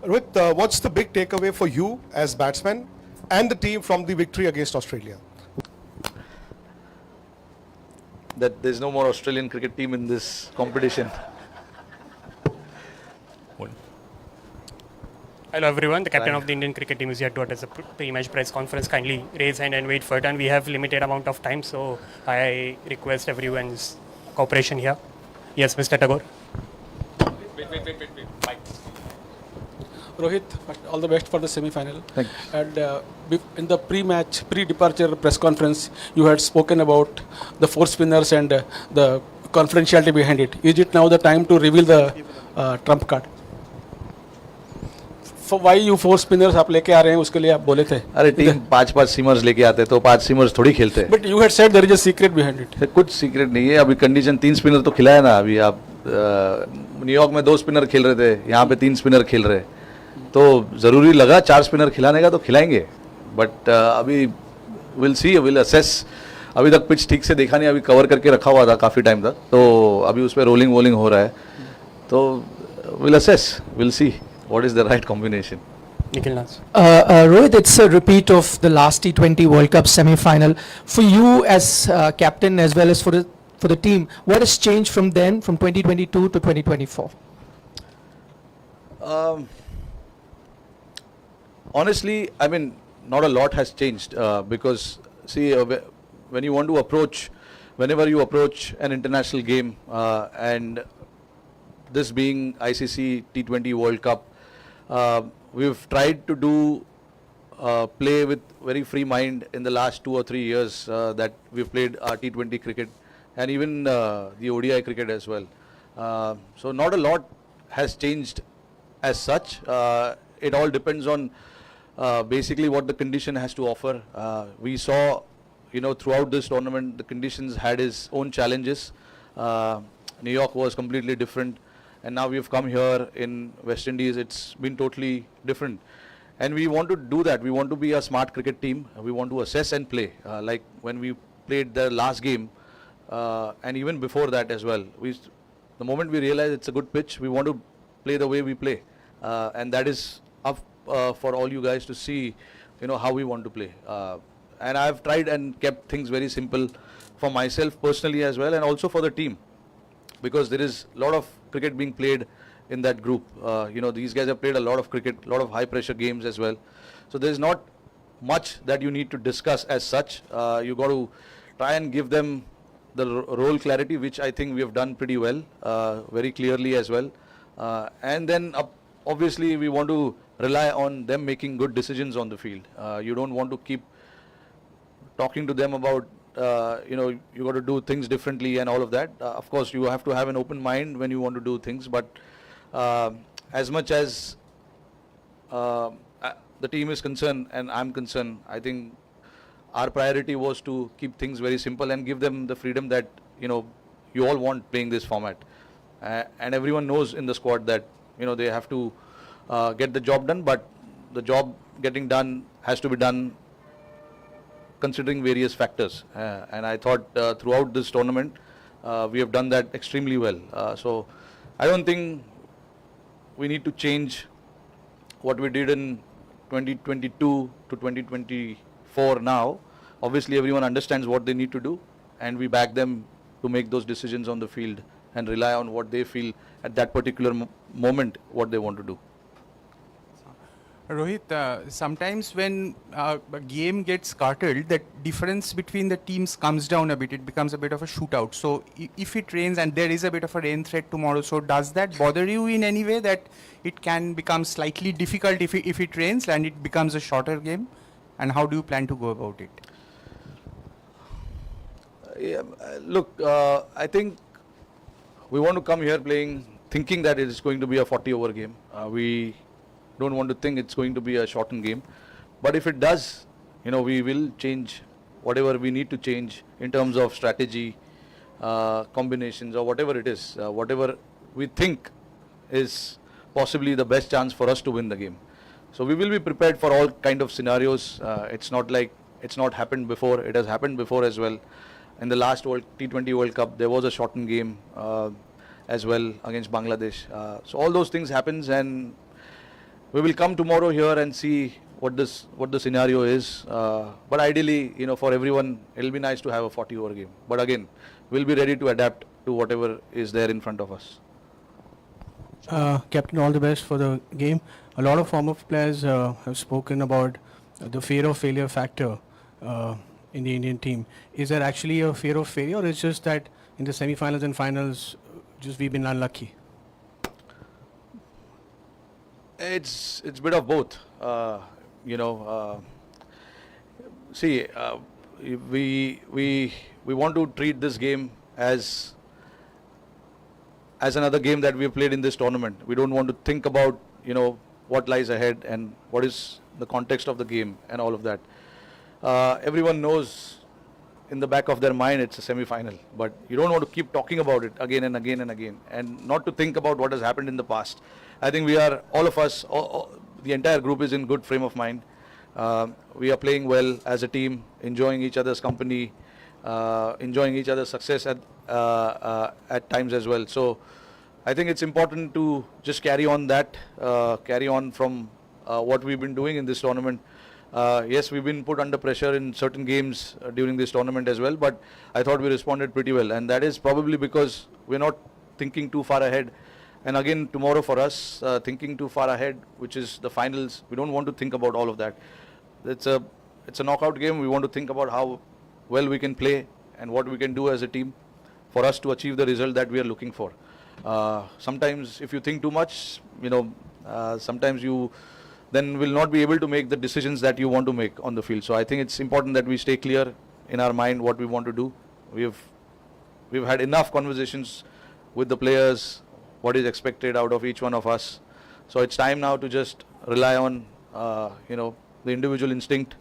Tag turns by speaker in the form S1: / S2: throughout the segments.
S1: Rohit, what's the big takeaway for you as batsman and the team from the victory against Australia?
S2: That there's no more Australian cricket team in this competition.
S3: Hello everyone, the captain of the Indian cricket team is here to address the pre-match press conference. Kindly raise hand and wait for it, and we have limited amount of time, so I request everyone's cooperation here. Yes, Mr. Tagore.
S4: Wait. Rohit, all the best for the semi-final.
S2: Thanks.
S4: And in the pre-departure press conference, you had spoken about the four spinners and the confidentiality behind it. Is it now the time to reveal the trump card? For why you four spinners आप लेके आ रहे हैं उसके लिए आप बोले थे.
S2: अरे टीम पांच सीमर्स लेके आते तो 5 सीमर्स थोड़ी खेलते.
S4: But you had said there is a secret behind it.
S2: कुछ सीक्रेट नहीं है. अभी कंडीशन 3 स्पिनर तो खिलाया ना. अभी आप न्यूयॉर्क में 2 स्पिनर खेल रहे थे, यहाँ पे 3 स्पिनर खेल रहे, तो ज़रूरी लगा 4 स्पिनर खिलाने का तो खिलाएंगे. बट अभी विल सी, विल असेस. अभी तक पिच ठीक से देखा नहीं, अभी कवर करके रखा हुआ था काफ़ी टाइम तक, तो अभी उस पर रोलिंग वोलिंग हो रहा है, तो will assess, will see what is the right combination.
S3: Nikhil Nas.
S5: Rohit, it's a repeat of the last T20 World Cup semi-final. For you as captain as well as for the team, what has changed from then, from 2022 to 2024?
S2: Honestly, I mean, not a lot has changed because, see, when you want to approach, whenever you approach an international game, and this being ICC T20 World Cup, we've tried to do play with very free mind in the last 2 or 3 years that we've played our T20 cricket and even the ODI cricket as well. So not a lot has changed as such. It all depends on basically what the condition has to offer. We saw, throughout this tournament, the conditions had its own challenges. New York was completely different. And now we've come here in West Indies, it's been totally different. And we want to do that. We want to be a smart cricket team. We want to assess and play. Like when we played the last game, and even before that as well. The moment we realize it's a good pitch, we want to play the way we play. And that is up for all you guys to see, how we want to play. And I've tried and kept things very simple for myself personally as well, and also for the team. Because there is a lot of cricket being played in that group. These guys have played a lot of cricket, a lot of high pressure games as well. So there is not much that you need to discuss as such. You got to try and give them the role clarity, which I think we have done pretty well, very clearly as well. And then obviously we want to rely on them making good decisions on the field. You don't want to keep talking to them about you got to do things differently and all of that. Of course, you have to have an open mind when you want to do things, but as much as the team is concerned and I'm concerned, I think our priority was to keep things very simple and give them the freedom that, you all want playing this format. And everyone knows in the squad that, they have to get the job done, but the job getting done has to be done considering various factors, and I thought throughout this tournament we have done that extremely well. So I don't think we need to change what we did in 2022 to 2024 now. Obviously everyone understands what they need to do, and we back them to make those decisions on the field and rely on what they feel at that particular moment, what they want to do.
S6: Rohit, sometimes when a game gets curtailed, the difference between the teams comes down a bit. It becomes a bit of a shootout. So if it rains and there is a bit of a rain threat tomorrow, so does that bother you in any way, that it can become slightly difficult if it rains and it becomes a shorter game? And how do you plan to go about it?
S2: Look, I think we want to come here thinking that it is going to be a 40-over game. We don't want to think it's going to be a shortened game, but if it does, we will change whatever we need to change in terms of strategy, combinations, or whatever it is, whatever we think is possibly the best chance for us to win the game. So we will be prepared for all kind of scenarios. It's not like it's not happened before. It has happened before as well. In the last T20 World Cup, there was a shortened game as well against Bangladesh. So all those things happens, and we will come tomorrow here and see what the scenario is. But ideally, for everyone, it'll be nice to have a 40-over game. But again, we'll be ready to adapt to whatever is there in front of us.
S7: Captain, all the best for the game. A lot of former players have spoken about the fear of failure factor in the Indian team. Is there actually a fear of failure, or it's just that in the semi-finals and finals, just we've been unlucky?
S2: It's a bit of both. See, we want to treat this game as another game that we have played in this tournament. We don't want to think about what lies ahead and what is the context of the game and all of that. Everyone knows in the back of their mind it's a semi-final, but you don't want to keep talking about it again and again and again, and not to think about what has happened in the past. I think we are, all of us, the entire group is in good frame of mind. We are playing well as a team, enjoying each other's company, enjoying each other's success at times as well. So I think it's important to just carry on from what we've been doing in this tournament. Yes, we've been put under pressure in certain games during this tournament as well, but I thought we responded pretty well, and that is probably because we're not thinking too far ahead. And again, tomorrow for us, thinking too far ahead, which is the finals, we don't want to think about all of that. It's a knockout game. We want to think about how well we can play and what we can do as a team for us to achieve the result that we are looking for. Sometimes if you think too much, sometimes you then will not be able to make the decisions that you want to make on the field. So I think it's important that we stay clear in our mind what we want to do. We've had enough conversations with the players, what is expected out of each one of us. So it's time now to just rely on the individual instinct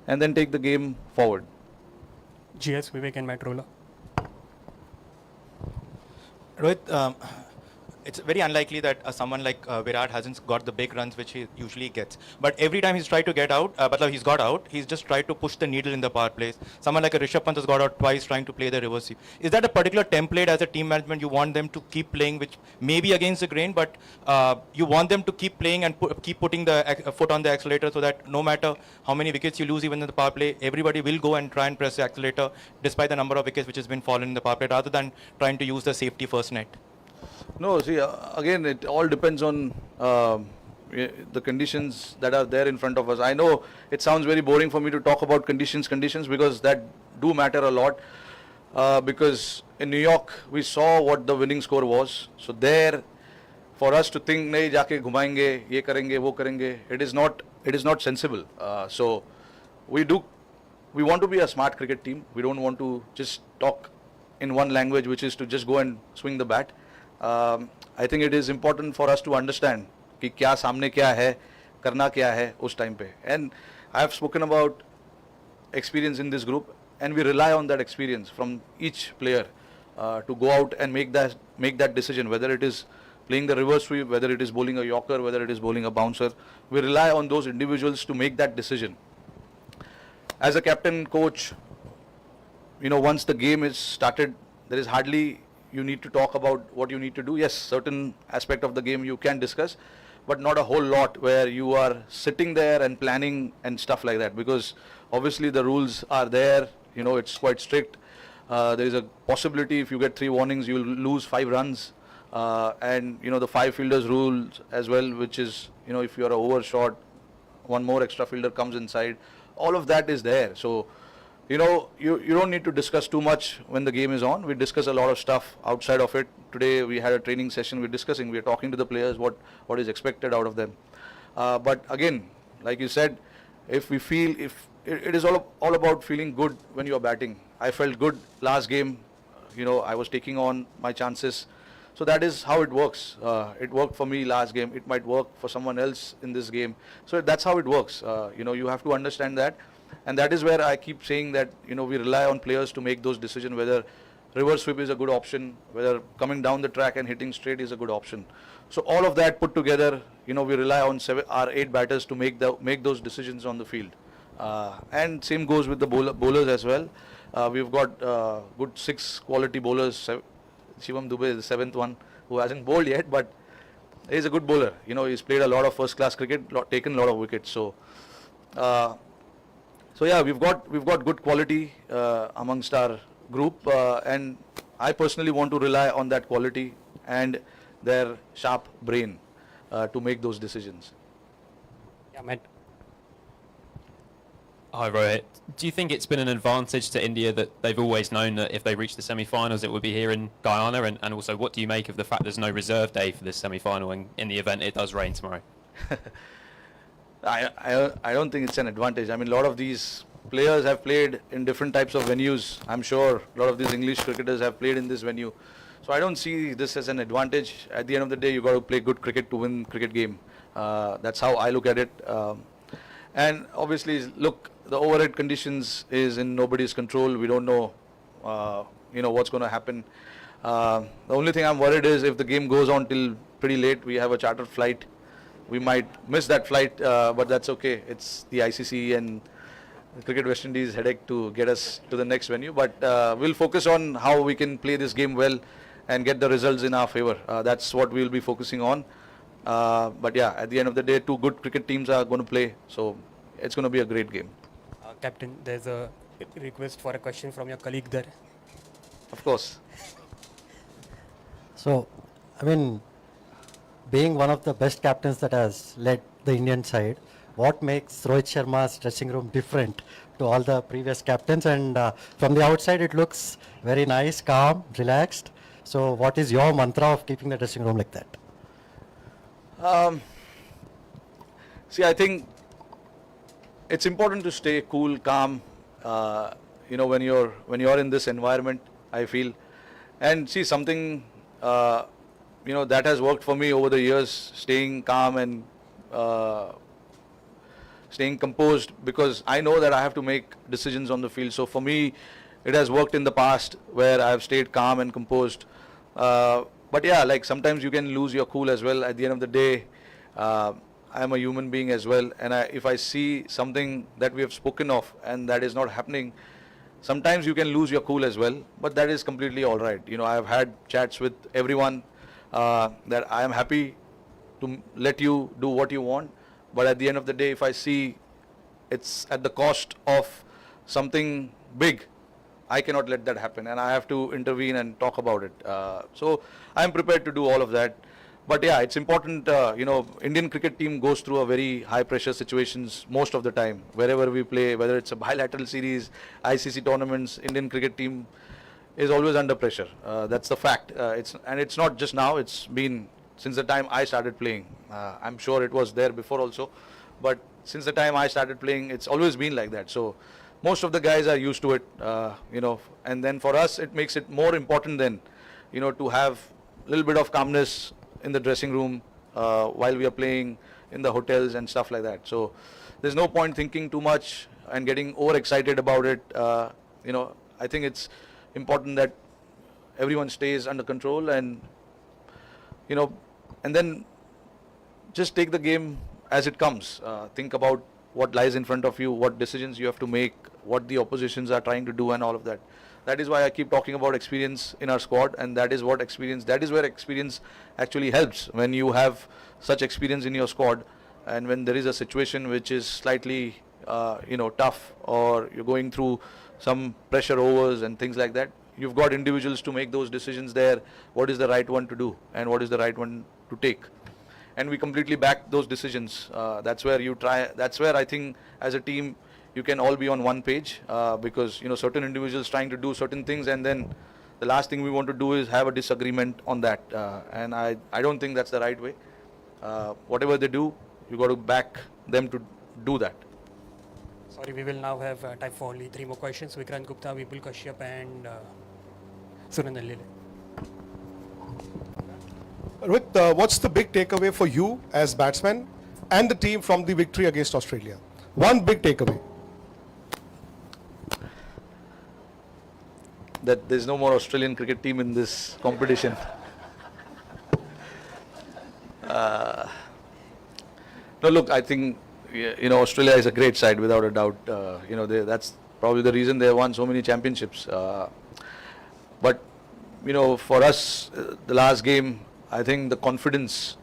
S2: and then take the game forward.
S3: GS, Vivek and Matt Roller.
S8: Rohit, it's very unlikely that someone like Virat hasn't got the big runs which he usually gets. But every time he's tried to get out, he's got out, he's just tried to push the needle in the power plays. Someone like a Rishabh Pant has got out twice trying to play the reverse sweep. Is that a particular template as a team management you want them to keep playing, which may be against the grain, but you want them to keep playing and keep putting the foot on the accelerator so that no matter how many wickets you lose even in the power play, everybody will go and try and press the accelerator despite the number of wickets which has been fallen in the power play rather than trying to use the safety first net?
S2: No, see, again, it all depends on the conditions that are there in front of us. I know it sounds very boring for me to talk about conditions because that do matter a lot. Because in New York, we saw what the winning score was. So there, for us to think, nahi jaake ghumayenge, ye karenge, wo karenge, it is not sensible. So we want to be a smart cricket team. We don't want to just talk in one language, which is to just go and swing the bat. I think it is important for us to understand कि क्या सामने क्या है, करना क्या है उस time पे. And I have spoken about experience in this group, and we rely on that experience from each player to go out and make that decision, whether it is playing the reverse sweep, whether it is bowling a yorker, whether it is bowling a bouncer. We rely on those individuals to make that decision. As a captain, coach, once the game is started, there is hardly you need to talk about what you need to do. Yes, certain aspect of the game you can discuss, but not a whole lot where you are sitting there and planning and stuff like that, because obviously the rules are there, it's quite strict. There is a possibility if you get 3 warnings, you will lose 5 runs. And the 5 fielders rules as well, which is, if you are an overshot, 1 more extra fielder comes inside. All of that is there. So, you don't need to discuss too much when the game is on. We discuss a lot of stuff outside of it. Today we had a training session. We're talking to the players what is expected out of them. But again, like you said, if it is all about feeling good when you are batting. I felt good last game. I was taking on my chances. So that is how it works. It worked for me last game. It might work for someone else in this game. So that's how it works. You have to understand that. And that is where I keep saying that, we rely on players to make those decisions, whether reverse sweep is a good option, whether coming down the track and hitting straight is a good option. So all of that put together, we rely on our 8 batters to make those decisions on the field. And same goes with the bowlers as well. We've got good 6 quality bowlers. Shivam Dubey is the 7th one who hasn't bowled yet, but he's a good bowler. You know, he's played a lot of first-class cricket, taken a lot of wickets. So, yeah, we've got good quality amongst our group, and I personally want to rely on that quality and their sharp brain to make those decisions.
S3: Yeah, Matt.
S9: Hi Rohit. Do you think it's been an advantage to India that they've always known that if they reach the semi-finals it would be here in Guyana, and also what do you make of the fact there's no reserve day for this semi-final in the event it does rain tomorrow?
S2: I don't think it's an advantage. I mean, a lot of these players have played in different types of venues. I'm sure a lot of these English cricketers have played in this venue. So I don't see this as an advantage. At the end of the day, you got to play good cricket to win cricket game. That's how I look at it. And obviously, look, the overhead conditions is in nobody's control. We don't know, what's going to happen. The only thing I'm worried is if the game goes on till pretty late, we have a chartered flight. We might miss that flight, but that's okay. It's the ICC and Cricket West Indies headache to get us to the next venue. But we'll focus on how we can play this game well and get the results in our favor. That's what we'll be focusing on. But yeah, at the end of the day, two good cricket teams are going to play. So it's going to be a great game.
S3: Captain, there's a request for a question from your colleague there.
S2: Of course.
S10: So, I mean, being one of the best captains that has led the Indian side, what makes Rohit Sharma's dressing room different to all the previous captains? And from the outside, it looks very nice, calm, relaxed. So, what is your mantra of keeping the dressing room like that?
S2: See, I think it's important to stay cool, calm, when you're in this environment, I feel. And see, something, that has worked for me over the years, staying calm and staying composed, because I know that I have to make decisions on the field. So for me, it has worked in the past where I have stayed calm and composed. But yeah, like sometimes you can lose your cool as well. At the end of the day, I am a human being as well, and if I see something that we have spoken of and that is not happening, sometimes you can lose your cool as well, but that is completely all right. I have had chats with everyone that I am happy to let you do what you want, but at the end of the day, if I see it's at the cost of something big, I cannot let that happen, and I have to intervene and talk about it. So I am prepared to do all of that. But yeah, it's important, Indian cricket team goes through a very high pressure situations most of the time. Wherever we play, whether it's a bilateral series, ICC tournaments, Indian cricket team is always under pressure. That's the fact. It's not just now, it's been since the time I started playing. I'm sure it was there before also, but since the time I started playing, it's always been like that. So most of the guys are used to it, and then for us, it makes it more important then, to have a little bit of calmness in the dressing room while we are playing in the hotels and stuff like that. So there's no point thinking too much and getting overexcited about it. I think it's important that everyone stays under control and then just take the game as it comes. Think about what lies in front of you, what decisions you have to make, what the oppositions are trying to do, and all of that. That is why I keep talking about experience in our squad, and that is where experience actually helps. When you have such experience in your squad, and when there is a situation which is slightly, tough, or you're going through some pressure overs and things like that, you've got individuals to make those decisions there. What is the right one to do, and what is the right one to take? And we completely back those decisions. That's where I think as a team, you can all be on one page, because certain individuals trying to do certain things, and then the last thing we want to do is have a disagreement on that, and I don't think that's the right way. Whatever they do, you got to back them to do that.
S3: Sorry, we will now have time for only 3 more questions. Vikrant Gupta, Vipul Kashyap and Surendra Lile.
S1: Rohit, what's the big takeaway for you as batsman and the team from the victory against Australia? One big takeaway.
S2: That there's no more Australian cricket team in this competition. No, look, I think Australia is a great side without a doubt. That's probably the reason they have won so many championships. But for us, the last game, I think the confidence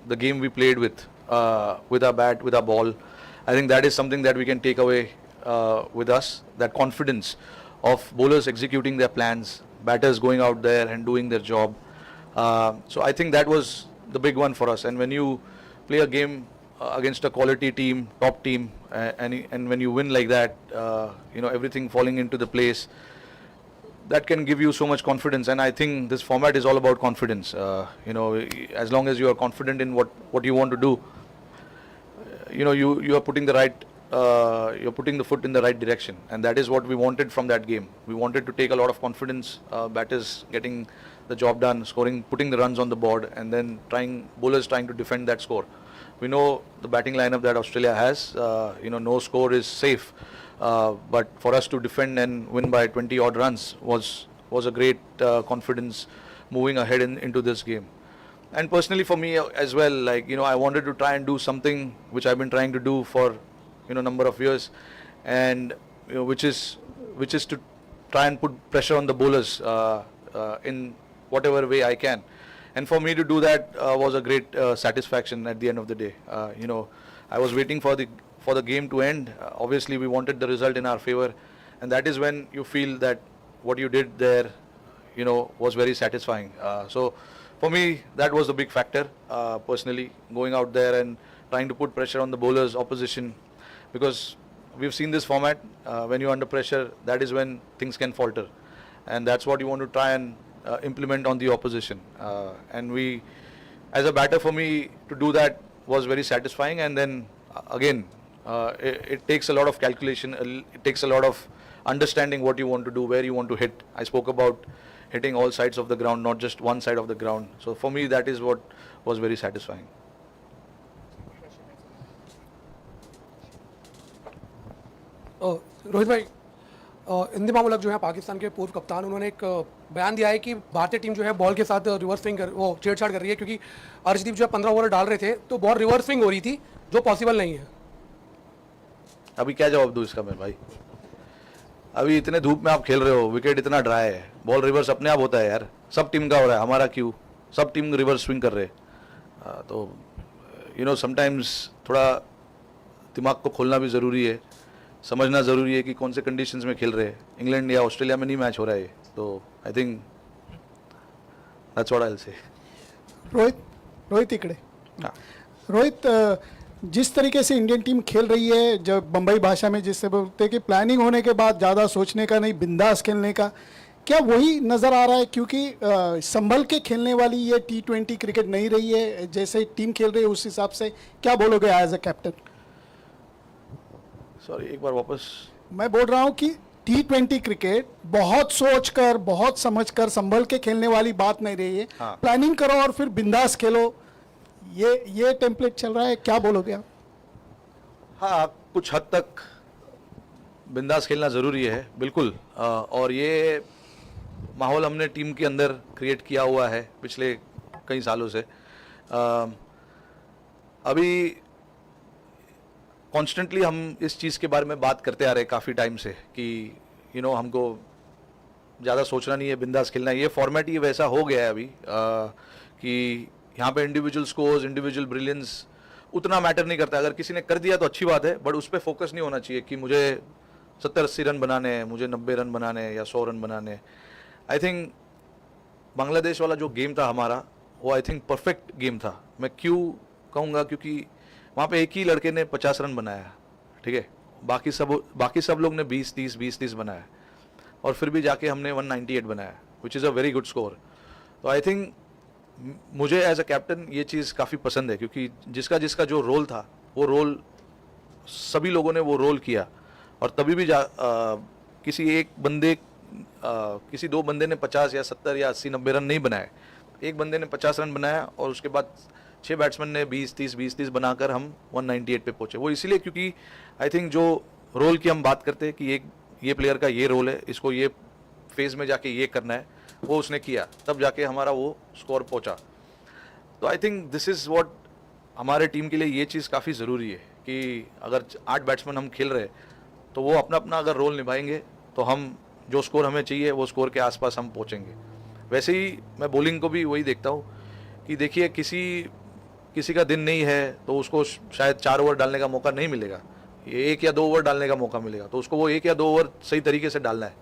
S2: the game we played with our bat, with our ball. I think that is something that we can take away with us, that confidence of bowlers executing their plans, batters going out there and doing their job. So I think that was the big one for us. And when you play a game against a quality team, top team, and when you win like that, everything falling into the place, that can give you so much confidence. And I think this format is all about confidence. As long as you are confident in what you want to do, you are putting you're putting the foot in the right direction, and that is what we wanted from that game. We wanted to take a lot of confidence, batters getting the job done, scoring, putting the runs on the board, and then bowlers trying to defend that score. We know the batting lineup that Australia has. No score is safe, but for us to defend and win by 20 odd runs was a great confidence moving ahead into this game. And personally for me as well, I wanted to try and do something which I've been trying to do for number of years, and which is to try and put pressure on the bowlers in whatever way I can. And for me to do that was a great satisfaction at the end of the day. I was waiting for the game to end. Obviously we wanted the result in our favor, and that is when you feel that what you did there was very satisfying. So for me that was the big factor, personally, going out there and trying to put pressure on the bowlers, opposition, because we've seen this format, when you're under pressure, that is when things can falter, and that's what you want to try and implement on the opposition. And we, as a batter, for me to do that was very satisfying. And then again, it takes a lot of calculation, it takes a lot of understanding what you want to do, where you want to hit. I spoke about hitting all sides of the ground, not just one side of the ground. So for me that is what was very satisfying.
S11: Rohit भाई, इंदिमा मुलक जो है पाकिस्तान के पूर्व कप्तान, उन्होंने एक बयान दिया है कि भारतीय टीम जो है बॉल के साथ रिवर्स स्विंग छेड़छाड़ कर रही है, क्योंकि अर्शदीप जो है 15 ओवर डाल रहे थे तो बॉल रिवर्स स्विंग हो रही थी, जो पॉसिबल नहीं है.
S2: अभी क्या जवाब दूं इसका मैं भाई? अभी इतने धूप में आप खेल रहे हो, विकेट इतना ड्राई है, बॉल रिवर्स अपने आप होता है यार. सब टीम का हो रहा है, हमारा क्यों? सब टीम रिवर्स स्विंग कर रहे हैं. तो समटाइम्स थोड़ा दिमाग को खोलना भी ज़रूरी है, समझना ज़रूरी है कि कौन से कंडीशंस में खेल रहे हैं. इंग्लैंड या ऑस्ट्रेलिया में नहीं मैच हो रहा है, तो I think that's what I will say.
S12: Rohit इकडे. रोहित, जिस तरीके से इंडियन टीम खेल रही है, जब बम्बई भाषा में जिससे बोलते हैं कि प्लानिंग होने के बाद ज़्यादा सोचने का नहीं, बिंदास खेलने का, क्या वही नज़र आ रहा है? क्योंकि संभल के खेलने वाली ये T20 क्रिकेट नहीं रही है, जैसे टीम खेल रही है उस हिसाब से क्या बोलोगे एज अ कैप्टन?
S2: सॉरी, एक बार वापस.
S12: मैं बोल रहा हूँ कि T20 क्रिकेट बहुत सोचकर, बहुत समझकर, संभल के खेलने वाली बात नहीं रही है.
S2: हाँ.
S12: प्लानिंग करो और फिर बिंदास खेलो, ये टेम्पलेट चल रहा है, क्या बोलोगे आप?
S2: हाँ, कुछ हद तक बिंदास खेलना ज़रूरी है, बिल्कुल. और ये माहौल हमने टीम के अंदर क्रिएट किया हुआ है पिछले कई सालों से. अभी कॉन्स्टेंटली हम इस चीज़ के बारे में बात करते आ रहे हैं काफ़ी टाइम से कि हमको ज़्यादा सोचना नहीं है, बिंदास खेलना है. ये फॉर्मेट ही वैसा हो गया है अभी कि यहाँ पे इंडिविजुअल स्कोर्स, इंडिविजुअल ब्रिलियंस उतना मैटर नहीं करता. अगर किसी ने कर दिया तो अच्छी बात है, बट उस पर फोकस नहीं होना चाहिए कि मुझे 70-80 रन बनाने हैं, मुझे 90 रन बनाने हैं या 100 रन बनाने हैं. आई थिंक बांग्लादेश वाला जो गेम था हमारा, वो आई थिंक परफेक्ट गेम था. मैं क्यों कहूँगा? क्योंकि वहाँ पे एक ही लड़के ने 50 रन बनाया, ठीक है, बाकी सब लोग ने 20-30 बनाया, और फिर भी जाके हमने 198 बनाया, which is a very good score. तो आई थिंक मुझे एज अ कैप्टन ये चीज़ काफ़ी पसंद है, क्योंकि जिसका जो रोल था, वो रोल सभी लोगों ने वो रोल किया. और तभी भी किसी दो बंदे ने 50 या 70 या 80-90 रन नहीं बनाए. एक बंदे ने 50 रन बनाया और उसके बाद 6 बैट्समैन ने 20-30 बनाकर हम 198 पे पहुंचे. वो इसीलिए क्योंकि आई थिंक जो रोल की हम बात करते हैं कि ये प्लेयर का ये रोल है, इसको ये फेज में जाके ये करना है, वो उसने किया, तब जाके हमारा वो स्कोर पहुंचा. तो I think this is what हमारे टीम के लिए ये चीज़ काफ़ी ज़रूरी है कि अगर 8 बैट्समैन हम खेल रहे तो वो अपना अपना अगर रोल निभाएंगे तो हम जो स्कोर हमें चाहिए वो स्कोर के आसपास हम पहुंचेंगे. वैसे ही मैं बॉलिंग को भी वही देखता हूँ कि देखिए किसी का दिन नहीं है तो उसको शायद 4 ओवर डालने का मौका नहीं मिलेगा, ये 1 या 2 ओवर डालने का मौका मिलेगा, तो उसको वो 1 या 2 ओवर सही तरीके से डालना है।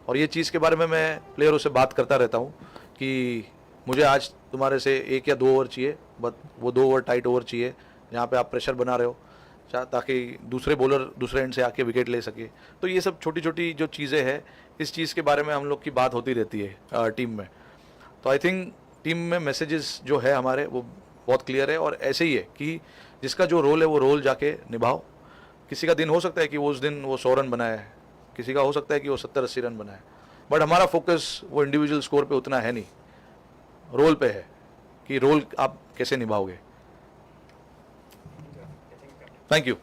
S2: और ये चीज़ के बारे में मैं प्लेयरों से बात करता रहता हूँ कि मुझे आज तुम्हारे से 1 या 2 ओवर चाहिए, बट वो 2 ओवर टाइट ओवर चाहिए जहाँ पे आप प्रेशर बना रहे हो ताकि दूसरे बॉलर दूसरे एंड से आके विकेट ले सके। तो ये सब छोटी छोटी जो चीज़ें हैं, इस चीज़ के बारे में हम लोग की बात होती रहती है टीम में। तो आई थिंक टीम में मैसेजेस जो है हमारे वो बहुत क्लियर है, और ऐसे ही है कि जिसका जो रोल है वो रोल जाके निभाओ। किसी का दिन हो सकता है कि वो उस दिन वो 100 रन बनाए, किसी का हो सकता है कि वो 70-80 रन बनाए, बट हमारा फोकस वो इंडिविजुअल स्कोर पे उतना है नहीं, रोल पे है कि रोल आप कैसे निभाओगे। Thank you.